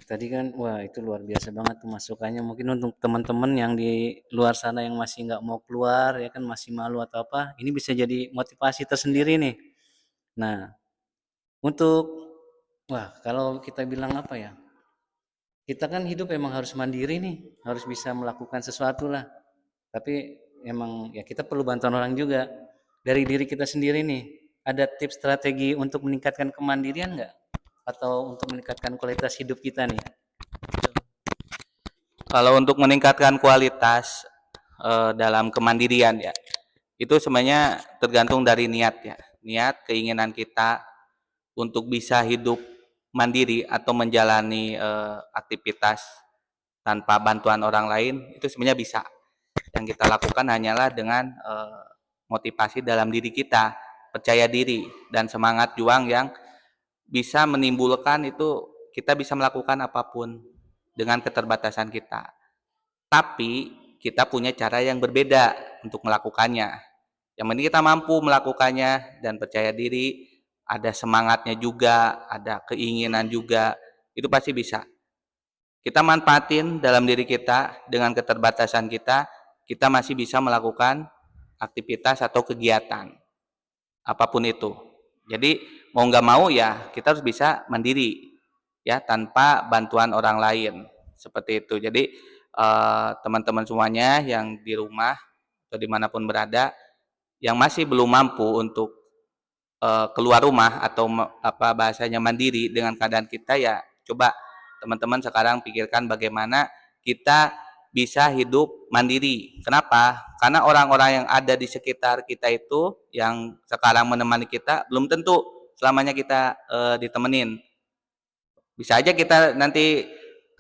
tadi kan wah itu luar biasa banget tuh masukannya. Mungkin untuk teman-teman yang di luar sana yang masih nggak mau keluar ya kan masih malu atau apa, ini bisa jadi motivasi tersendiri nih. Nah, untuk wah kalau kita bilang apa ya? Kita kan hidup emang harus mandiri nih, harus bisa melakukan sesuatu lah. Tapi emang ya kita perlu bantuan orang juga. Dari diri kita sendiri nih, ada tips strategi untuk meningkatkan kemandirian nggak? Atau untuk meningkatkan kualitas hidup kita nih? Kalau untuk meningkatkan kualitas dalam kemandirian ya, itu sebenarnya tergantung dari niat ya. Niat, keinginan kita untuk bisa hidup mandiri atau menjalani aktivitas tanpa bantuan orang lain itu sebenarnya bisa. Yang kita lakukan hanyalah dengan motivasi dalam diri kita, percaya diri dan semangat juang yang bisa menimbulkan itu kita bisa melakukan apapun dengan keterbatasan kita. Tapi kita punya cara yang berbeda untuk melakukannya. Yang penting kita mampu melakukannya dan percaya diri, ada semangatnya juga, ada keinginan juga, itu pasti bisa. Kita manfaatin dalam diri kita dengan keterbatasan kita, kita masih bisa melakukan aktivitas atau kegiatan apapun itu. Jadi mau nggak mau ya kita harus bisa mandiri ya tanpa bantuan orang lain seperti itu. Jadi teman-teman semuanya yang di rumah atau dimanapun berada yang masih belum mampu untuk keluar rumah atau apa bahasanya mandiri dengan keadaan kita ya coba teman-teman sekarang pikirkan bagaimana kita bisa hidup mandiri. Kenapa? Karena orang-orang yang ada di sekitar kita itu yang sekarang menemani kita belum tentu selamanya kita ditemenin. Bisa aja kita nanti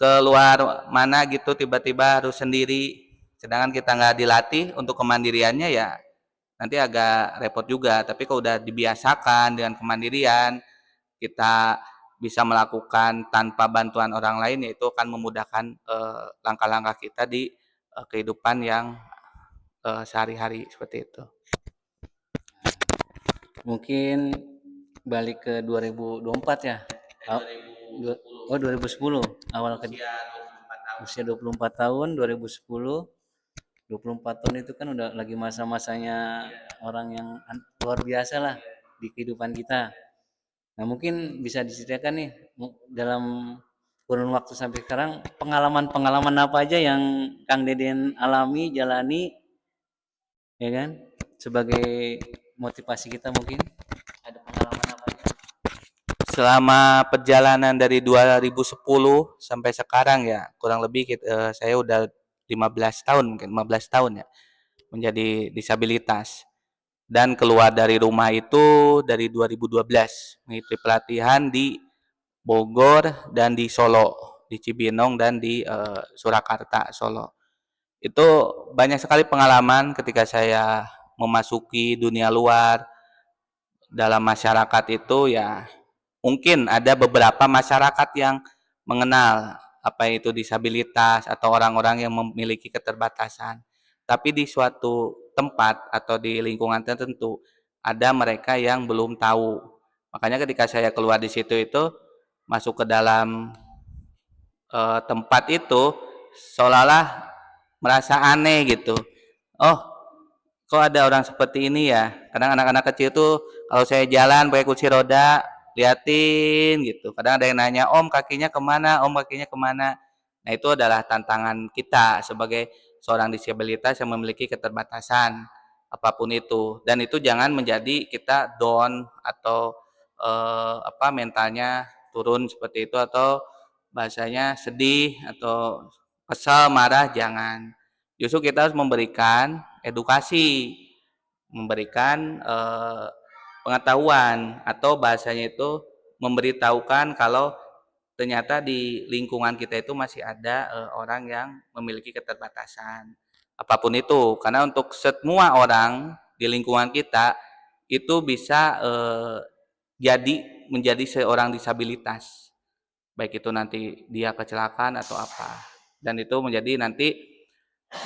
keluar mana gitu tiba-tiba harus sendiri, sedangkan kita nggak dilatih untuk kemandiriannya ya nanti agak repot juga. Tapi kalau udah dibiasakan dengan kemandirian, kita bisa melakukan tanpa bantuan orang lain, yaitu akan memudahkan langkah-langkah kita di kehidupan yang sehari-hari seperti itu. Mungkin balik ke 2024 ya. Oh, 2010 awal ke usia 24 tahun 2010. 24 tahun itu kan udah lagi masa-masanya orang yang luar biasa lah di kehidupan kita. Nah, mungkin bisa diceritakan nih dalam kurun waktu sampai sekarang pengalaman-pengalaman apa aja yang Kang Deden alami, jalani, ya kan? Sebagai motivasi kita mungkin ada pengalaman apa aja? Selama perjalanan dari 2010 sampai sekarang ya, kurang lebih saya udah 15 tahun mungkin 15 tahun ya menjadi disabilitas. Dan keluar dari rumah itu dari 2012 mengikuti pelatihan di Bogor dan di Solo, di Cibinong dan di Surakarta, Solo. Itu banyak sekali pengalaman ketika saya memasuki dunia luar dalam masyarakat itu ya mungkin ada beberapa masyarakat yang mengenal apa itu disabilitas atau orang-orang yang memiliki keterbatasan. Tapi di suatu tempat atau di lingkungan tertentu ada mereka yang belum tahu. Makanya ketika saya keluar di situ itu masuk ke dalam tempat itu seolah-olah merasa aneh gitu. Oh, kok ada orang seperti ini ya? Kadang anak-anak kecil tuh kalau saya jalan pakai kursi roda liatin gitu. Kadang ada yang nanya, Om kakinya kemana? Om kakinya kemana? Nah itu adalah tantangan kita sebagai seorang disabilitas yang memiliki keterbatasan apapun itu. Dan itu jangan menjadi kita down atau mentalnya turun seperti itu atau bahasanya sedih atau kesal, marah, jangan. Justru kita harus memberikan edukasi, memberikan pengetahuan atau bahasanya itu memberitahukan kalau ternyata di lingkungan kita itu masih ada orang yang memiliki keterbatasan apapun itu. Karena untuk semua orang di lingkungan kita itu bisa jadi menjadi seorang disabilitas, baik itu nanti dia kecelakaan atau apa. Dan itu menjadi nanti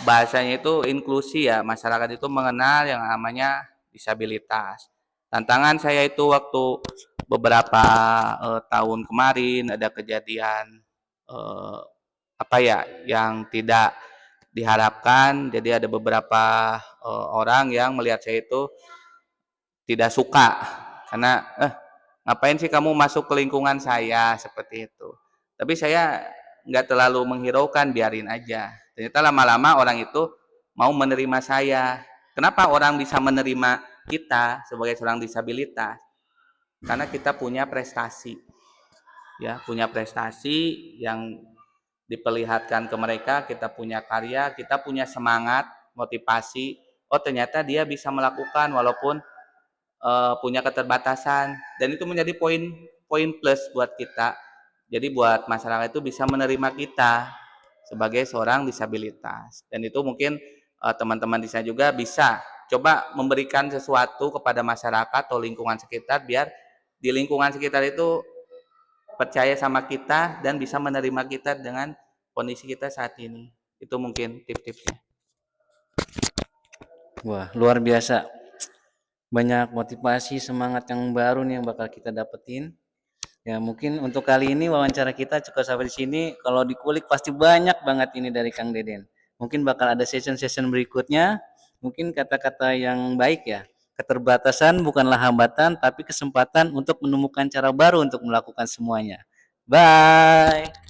bahasanya itu inklusi ya, masyarakat itu mengenal yang namanya disabilitas. Tantangan saya itu waktu beberapa tahun kemarin ada kejadian eh, apa ya, yang tidak diharapkan. Jadi ada beberapa orang yang melihat saya itu tidak suka karena ngapain sih kamu masuk ke lingkungan saya, seperti itu. Tapi saya nggak terlalu menghiraukan, biarin aja. Ternyata lama-lama orang itu mau menerima saya. Kenapa orang bisa menerima kita sebagai seorang disabilitas? Karena kita punya prestasi, ya, punya prestasi yang diperlihatkan ke mereka. Kita punya karya, kita punya semangat, motivasi. Oh, ternyata dia bisa melakukan walaupun punya keterbatasan, dan itu menjadi poin plus buat kita. Jadi buat masyarakat itu bisa menerima kita sebagai seorang disabilitas, dan itu mungkin teman-teman di sana juga bisa coba memberikan sesuatu kepada masyarakat atau lingkungan sekitar, biar di lingkungan sekitar itu percaya sama kita dan bisa menerima kita dengan kondisi kita saat ini. Itu mungkin tips-tipsnya. Wah, luar biasa. Banyak motivasi, semangat yang baru nih yang bakal kita dapetin. Ya, mungkin untuk kali ini wawancara kita cukup sampai di sini. Kalau dikulik pasti banyak banget ini dari Kang Deden. Mungkin bakal ada session-session berikutnya. Mungkin kata-kata yang baik ya. Keterbatasan bukanlah hambatan, tapi kesempatan untuk menemukan cara baru untuk melakukan semuanya. Bye.